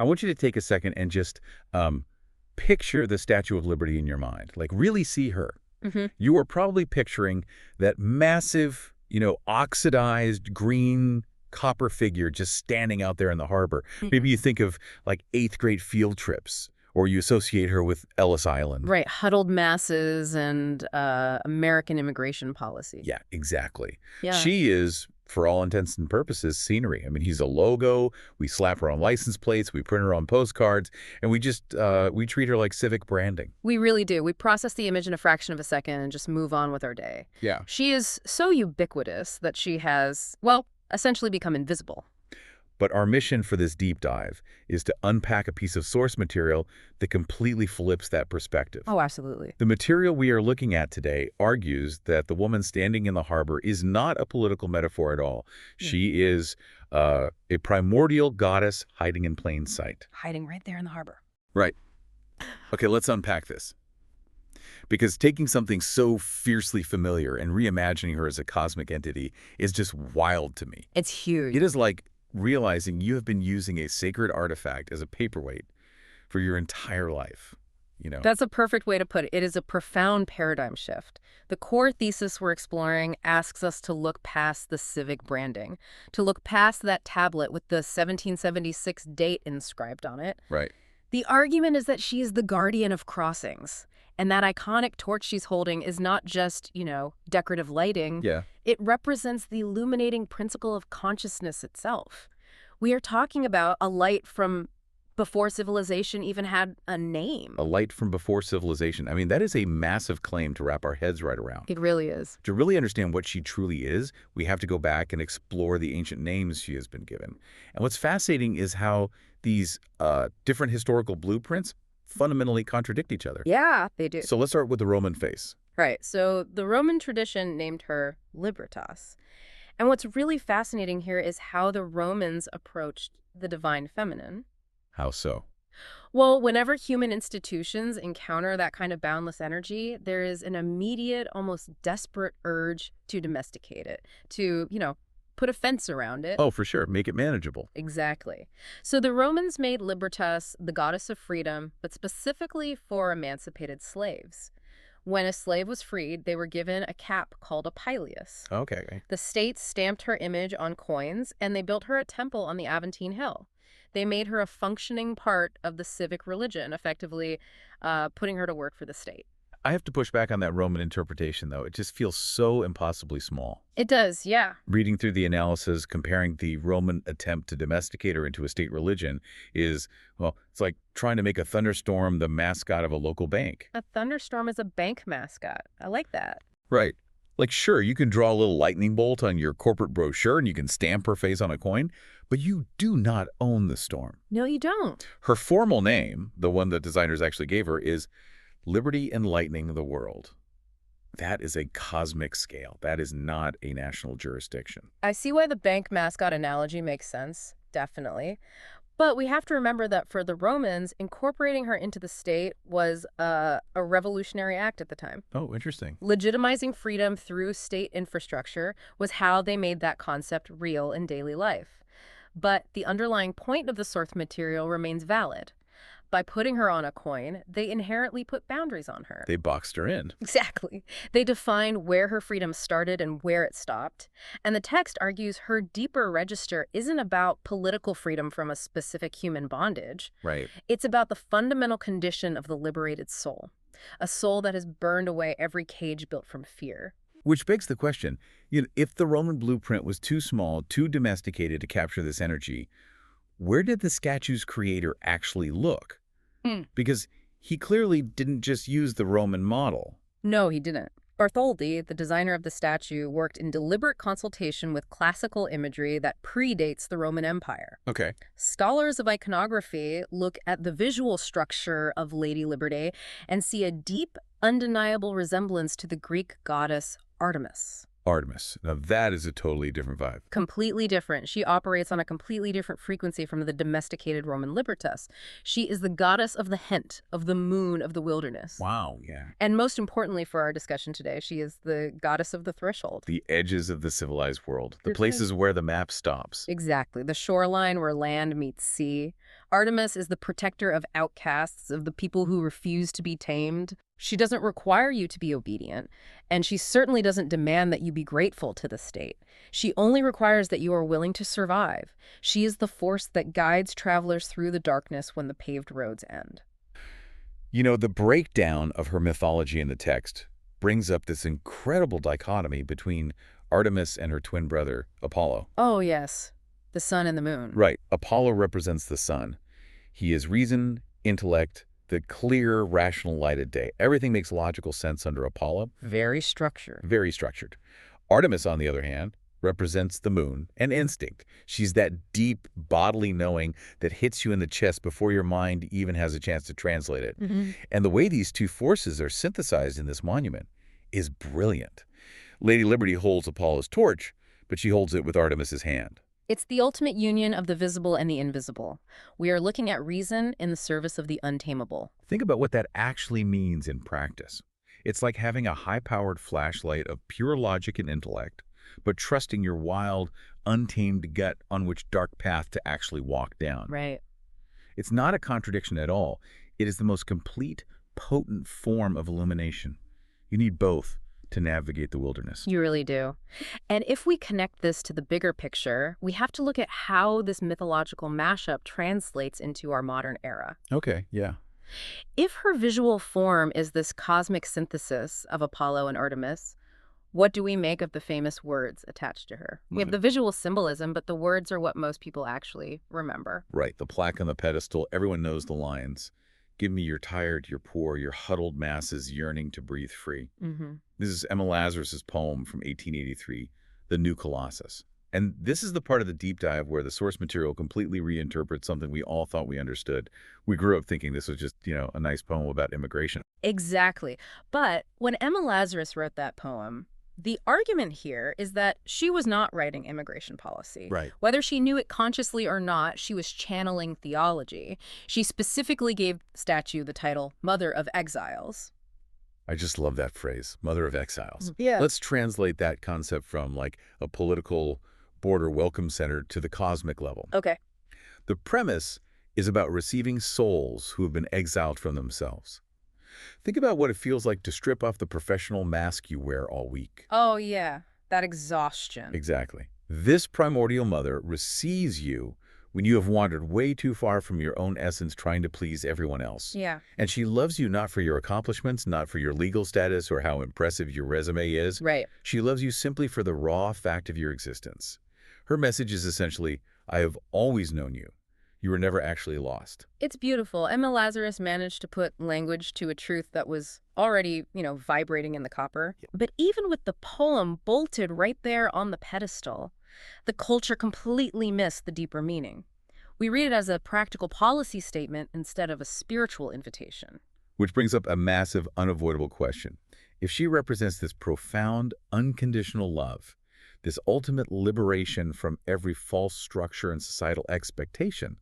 I want you to take a second and just picture the Statue of Liberty in your mind. Like, really see her. Hmm. You are probably picturing that massive, oxidized green copper figure just standing out there in the harbor. Maybe you think of, like, eighth grade field trips, or you associate her with Ellis Island. Right, huddled masses and American immigration policy. Yeah, exactly. Yeah. She is, for all intents and purposes, scenery. I mean, he's a logo. We slap her on license plates. We print her on postcards. And we treat her like civic branding. We really do. We process the image in a fraction of a second and just move on with our day. Yeah. She is so ubiquitous that she has, well, essentially become invisible. But our mission for this deep dive is to unpack a piece of source material that completely flips that perspective. Oh, absolutely. The material we are looking at today argues that the woman standing in the harbor is not a political metaphor at all. She is a primordial goddess hiding in plain sight. Hiding right there in the harbor. Right. Okay, let's unpack this. Because taking something so fiercely familiar and reimagining her as a cosmic entity is just wild to me. It's huge. It is like realizing you have been using a sacred artifact as a paperweight for your entire life. That's a perfect way to put it. It is a profound paradigm shift. The core thesis we're exploring asks us to look past the civic branding, to look past that tablet with the 1776 date inscribed on it. Right. The argument is that she is the guardian of crossings, and that iconic torch she's holding is not just, decorative lighting. Yeah. It represents the illuminating principle of consciousness itself. We are talking about a light from before civilization even had a name. A light from before civilization. I mean, that is a massive claim to wrap our heads right around. It really is. To really understand what she truly is, we have to go back and explore the ancient names she has been given. And what's fascinating is how these different historical blueprints fundamentally contradict each other. Yeah, they do. So let's start with the Roman face. Right. So the Roman tradition named her Libertas. And what's really fascinating here is how the Romans approached the divine feminine. How so? Well, whenever human institutions encounter that kind of boundless energy, there is an immediate, almost desperate urge to domesticate it, to, put a fence around it. Oh, for sure. Make it manageable. Exactly. So the Romans made Libertas the goddess of freedom, but specifically for emancipated slaves. When a slave was freed, they were given a cap called a pileus. Okay. The state stamped her image on coins, and they built her a temple on the Aventine Hill. They made her a functioning part of the civic religion, effectively putting her to work for the state. I have to push back on that Roman interpretation, though. It just feels so impossibly small. It does, yeah. Reading through the analysis, comparing the Roman attempt to domesticate her into a state religion is, well, it's like trying to make a thunderstorm the mascot of a local bank. A thunderstorm is a bank mascot. I like that. Right. Like, sure, you can draw a little lightning bolt on your corporate brochure and you can stamp her face on a coin, but you do not own the storm. No, you don't. Her formal name, the one that designers actually gave her, is Liberty Enlightening the World. That is a cosmic scale. That is not a national jurisdiction. I see why the bank mascot analogy makes sense, definitely. But we have to remember that for the Romans, incorporating her into the state was a revolutionary act at the time. Oh, interesting. Legitimizing freedom through state infrastructure was how they made that concept real in daily life. But the underlying point of the source material remains valid. By putting her on a coin, they inherently put boundaries on her. They boxed her in. Exactly. They defined where her freedom started and where it stopped. And the text argues her deeper register isn't about political freedom from a specific human bondage. Right. It's about the fundamental condition of the liberated soul, a soul that has burned away every cage built from fear. Which begs the question, if the Roman blueprint was too small, too domesticated to capture this energy, where did the statue's creator actually look? Because he clearly didn't just use the Roman model. No, he didn't. Bartholdi, the designer of the statue, worked in deliberate consultation with classical imagery that predates the Roman Empire. Okay. Scholars of iconography look at the visual structure of Lady Liberty and see a deep, undeniable resemblance to the Greek goddess Artemis. Artemis. Now that is a totally different vibe. Completely different. She operates on a completely different frequency from the domesticated Roman Libertas. She is the goddess of the hent, of the moon, of the wilderness. Wow, yeah. And most importantly for our discussion today, she is the goddess of the threshold. The edges of the civilized world. The places where the map stops. Exactly. The shoreline where land meets sea. Artemis is the protector of outcasts, of the people who refuse to be tamed. She doesn't require you to be obedient, and she certainly doesn't demand that you be grateful to the state. She only requires that you are willing to survive. She is the force that guides travelers through the darkness when the paved roads end. You know, the breakdown of her mythology in the text brings up this incredible dichotomy between Artemis and her twin brother, Apollo. Oh, yes. The sun and the moon. Right. Apollo represents the sun. He is reason, intellect, the clear, rational light of day. Everything makes logical sense under Apollo. Very structured. Very structured. Artemis, on the other hand, represents the moon and instinct. She's that deep bodily knowing that hits you in the chest before your mind even has a chance to translate it. And the way these two forces are synthesized in this monument is brilliant. Lady Liberty holds Apollo's torch, but she holds it with Artemis's hand. It's the ultimate union of the visible and the invisible. We are looking at reason in the service of the untamable. Think about what that actually means in practice. It's like having a high-powered flashlight of pure logic and intellect, but trusting your wild, untamed gut on which dark path to actually walk down. Right. It's not a contradiction at all. It is the most complete, potent form of illumination. You need both to navigate the wilderness. You really do. And if we connect this to the bigger picture, we have to look at how this mythological mashup translates into our modern era. Okay, yeah. If her visual form is this cosmic synthesis of Apollo and Artemis, what do we make of the famous words attached to her? We have the visual symbolism, but the words are what most people actually remember. Right, the plaque on the pedestal, everyone knows the lines. Give me your tired, your poor, your huddled masses yearning to breathe free. This is Emma Lazarus's poem from 1883, The New Colossus. And this is the part of the deep dive where the source material completely reinterprets something we all thought we understood. We grew up thinking this was just, a nice poem about immigration. Exactly. But when Emma Lazarus wrote that poem, the argument here is that she was not writing immigration policy. Right. Whether she knew it consciously or not, she was channeling theology. She specifically gave the statue the title Mother of Exiles. I just love that phrase, Mother of Exiles. Yeah. Let's translate that concept from like a political border welcome center to the cosmic level. Okay. The premise is about receiving souls who have been exiled from themselves. Think about what it feels like to strip off the professional mask you wear all week. Oh, yeah. That exhaustion. Exactly. This primordial mother receives you when you have wandered way too far from your own essence trying to please everyone else. Yeah. And she loves you not for your accomplishments, not for your legal status or how impressive your resume is. Right. She loves you simply for the raw fact of your existence. Her message is essentially, I have always known you. You were never actually lost. It's beautiful. Emma Lazarus managed to put language to a truth that was already, vibrating in the copper. Yeah. But even with the poem bolted right there on the pedestal, the culture completely missed the deeper meaning. We read it as a practical policy statement instead of a spiritual invitation. Which brings up a massive, unavoidable question. If she represents this profound, unconditional love, this ultimate liberation from every false structure and societal expectation,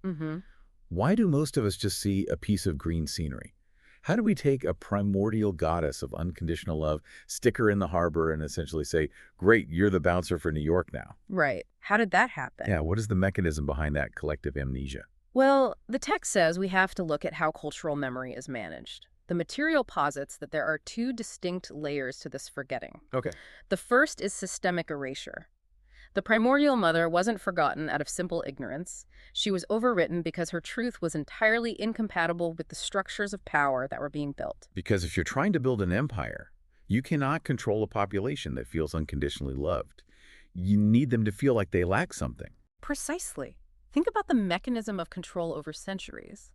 why do most of us just see a piece of green scenery? How do we take a primordial goddess of unconditional love, stick her in the harbor, and essentially say, great, you're the bouncer for New York now? Right. How did that happen? Yeah, what is the mechanism behind that collective amnesia? Well, the text says we have to look at how cultural memory is managed. The material posits that there are two distinct layers to this forgetting. Okay. The first is systemic erasure. The primordial mother wasn't forgotten out of simple ignorance. She was overwritten because her truth was entirely incompatible with the structures of power that were being built. Because if you're trying to build an empire, you cannot control a population that feels unconditionally loved. You need them to feel like they lack something. Precisely. Think about the mechanism of control over centuries.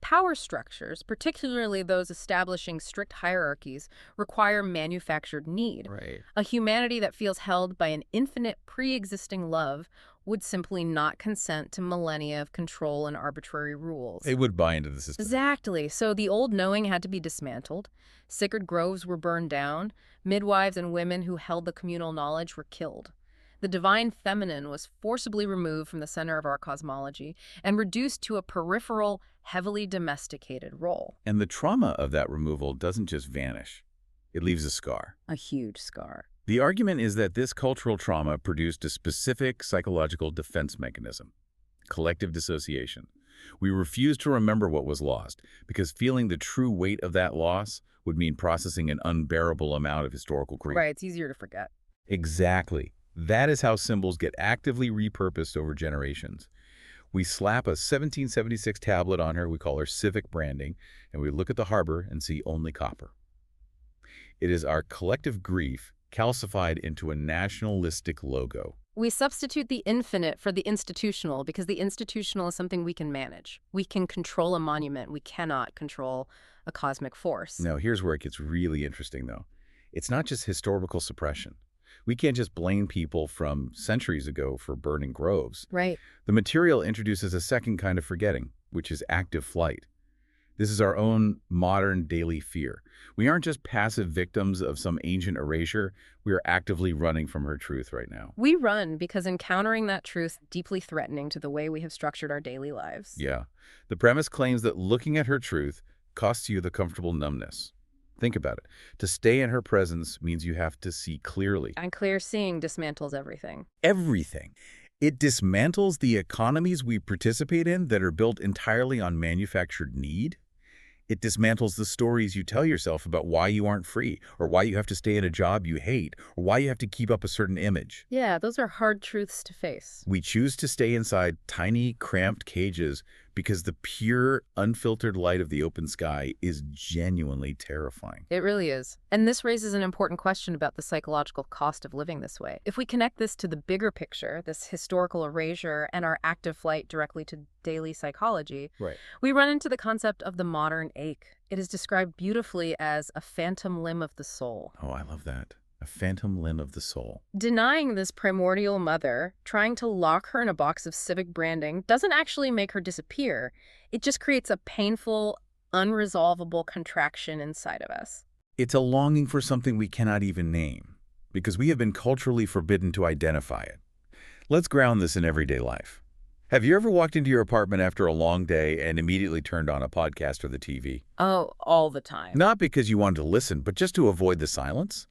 Power structures, particularly those establishing strict hierarchies, require manufactured need. Right. A humanity that feels held by an infinite pre-existing love would simply not consent to millennia of control and arbitrary rules. They would buy into the system. Exactly. So the old knowing had to be dismantled. Sacred groves were burned down. Midwives and women who held the communal knowledge were killed. The divine feminine was forcibly removed from the center of our cosmology and reduced to a peripheral, heavily domesticated role. And the trauma of that removal doesn't just vanish. It leaves a scar. A huge scar. The argument is that this cultural trauma produced a specific psychological defense mechanism: collective dissociation. We refuse to remember what was lost because feeling the true weight of that loss would mean processing an unbearable amount of historical grief. Right, it's easier to forget. Exactly. That is how symbols get actively repurposed over generations. We slap a 1776 tablet on her, we call her civic branding, and we look at the harbor and see only copper. It is our collective grief calcified into a nationalistic logo. We substitute the infinite for the institutional because the institutional is something we can manage. We can control a monument. We cannot control a cosmic force. Now, here's where it gets really interesting, though. It's not just historical suppression. We can't just blame people from centuries ago for burning groves. Right. The material introduces a second kind of forgetting, which is active flight. This is our own modern daily fear. We aren't just passive victims of some ancient erasure. We are actively running from her truth right now. We run because encountering that truth is deeply threatening to the way we have structured our daily lives. Yeah. The premise claims that looking at her truth costs you the comfortable numbness. Think about it. To stay in her presence means you have to see clearly. And clear seeing dismantles everything. Everything. It dismantles the economies we participate in that are built entirely on manufactured need. It dismantles the stories you tell yourself about why you aren't free, or why you have to stay in a job you hate, or why you have to keep up a certain image. Yeah, those are hard truths to face. We choose to stay inside tiny, cramped cages because the pure, unfiltered light of the open sky is genuinely terrifying. It really is. And this raises an important question about the psychological cost of living this way. If we connect this to the bigger picture, this historical erasure, and our active flight directly to daily psychology, Right. we run into the concept of the modern ache. It is described beautifully as a phantom limb of the soul. Oh, I love that. A phantom limb of the soul. Denying this primordial mother, trying to lock her in a box of civic branding, doesn't actually make her disappear. It just creates a painful, unresolvable contraction inside of us. It's a longing for something we cannot even name, because we have been culturally forbidden to identify it. Let's ground this in everyday life. Have you ever walked into your apartment after a long day and immediately turned on a podcast or the TV? Oh, all the time. Not because you wanted to listen, but just to avoid the silence?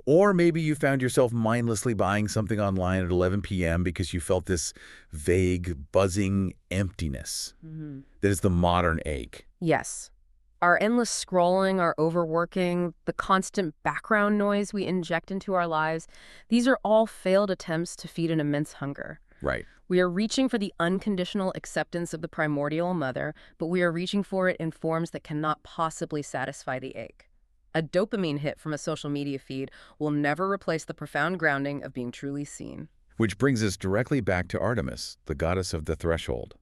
Or maybe you found yourself mindlessly buying something online at 11 p.m. because you felt this vague, buzzing emptiness. That is the modern ache. Yes. Our endless scrolling, our overworking, the constant background noise we inject into our lives, these are all failed attempts to feed an immense hunger. Right. We are reaching for the unconditional acceptance of the primordial mother, but we are reaching for it in forms that cannot possibly satisfy the ache. A dopamine hit from a social media feed will never replace the profound grounding of being truly seen. Which brings us directly back to Artemis, the goddess of the threshold.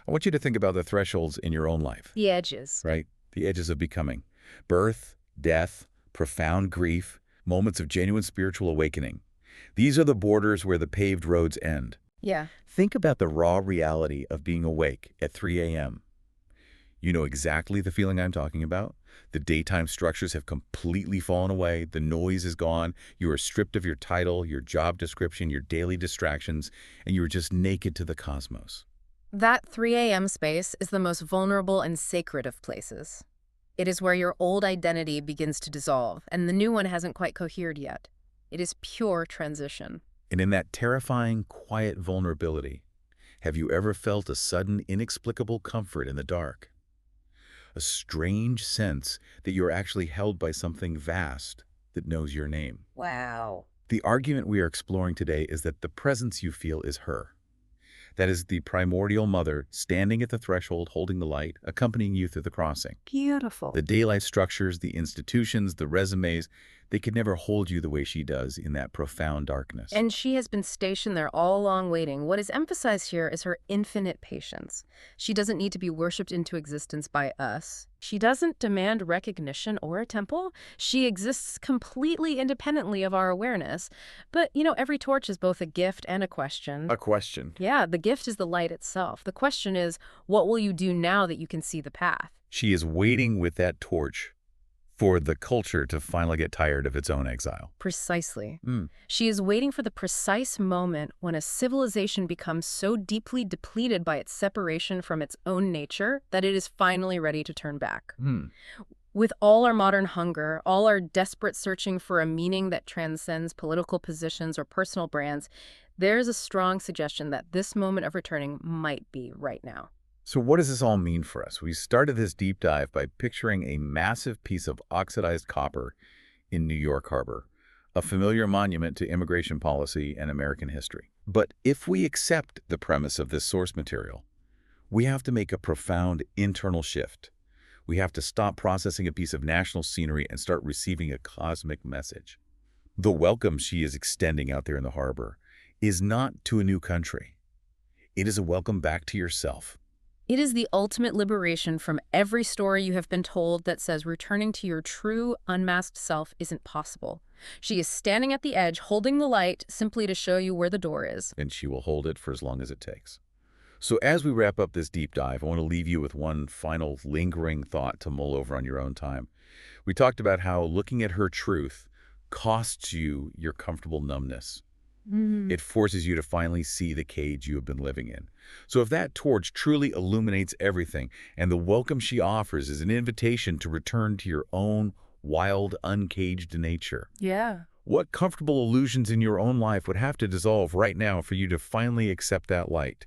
I want you to think about the thresholds in your own life. The edges. Right? The edges of becoming. Birth, death, profound grief, moments of genuine spiritual awakening. These are the borders where the paved roads end. Yeah. Think about the raw reality of being awake at 3 a.m. You know exactly the feeling I'm talking about. The daytime structures have completely fallen away. The noise is gone. You are stripped of your title, your job description, your daily distractions, and you are just naked to the cosmos. That 3 a.m. space is the most vulnerable and sacred of places. It is where your old identity begins to dissolve, and the new one hasn't quite cohered yet. It is pure transition. And in that terrifying, quiet vulnerability, have you ever felt a sudden, inexplicable comfort in the dark? A strange sense that you're actually held by something vast that knows your name. Wow. The argument we are exploring today is that the presence you feel is her. That is the primordial mother standing at the threshold holding the light, accompanying you through the crossing. Beautiful. The daylight structures, the institutions, the resumes, They could never hold you the way she does in that profound darkness. And she has been stationed there all along waiting. What is emphasized here is her infinite patience. She doesn't need to be worshipped into existence by us. She doesn't demand recognition or a temple. She exists completely independently of our awareness. But, every torch is both a gift and a question. A question. Yeah, the gift is the light itself. The question is, what will you do now that you can see the path? She is waiting with that torch for the culture to finally get tired of its own exile. Precisely. She is waiting for the precise moment when a civilization becomes so deeply depleted by its separation from its own nature that it is finally ready to turn back. With all our modern hunger, all our desperate searching for a meaning that transcends political positions or personal brands, there's a strong suggestion that this moment of returning might be right now. So what does this all mean for us? We started this deep dive by picturing a massive piece of oxidized copper in New York Harbor, a familiar monument to immigration policy and American history. But if we accept the premise of this source material, we have to make a profound internal shift. We have to stop processing a piece of national scenery and start receiving a cosmic message. The welcome she is extending out there in the harbor is not to a new country. It is a welcome back to yourself. It is the ultimate liberation from every story you have been told that says returning to your true, unmasked self isn't possible. She is standing at the edge, holding the light, simply to show you where the door is. And she will hold it for as long as it takes. So as we wrap up this deep dive, I want to leave you with one final lingering thought to mull over on your own time. We talked about how looking at her truth costs you your comfortable numbness. It forces you to finally see the cage you have been living in. So if that torch truly illuminates everything, and the welcome she offers is an invitation to return to your own wild, uncaged nature, what comfortable illusions in your own life would have to dissolve right now for you to finally accept that light?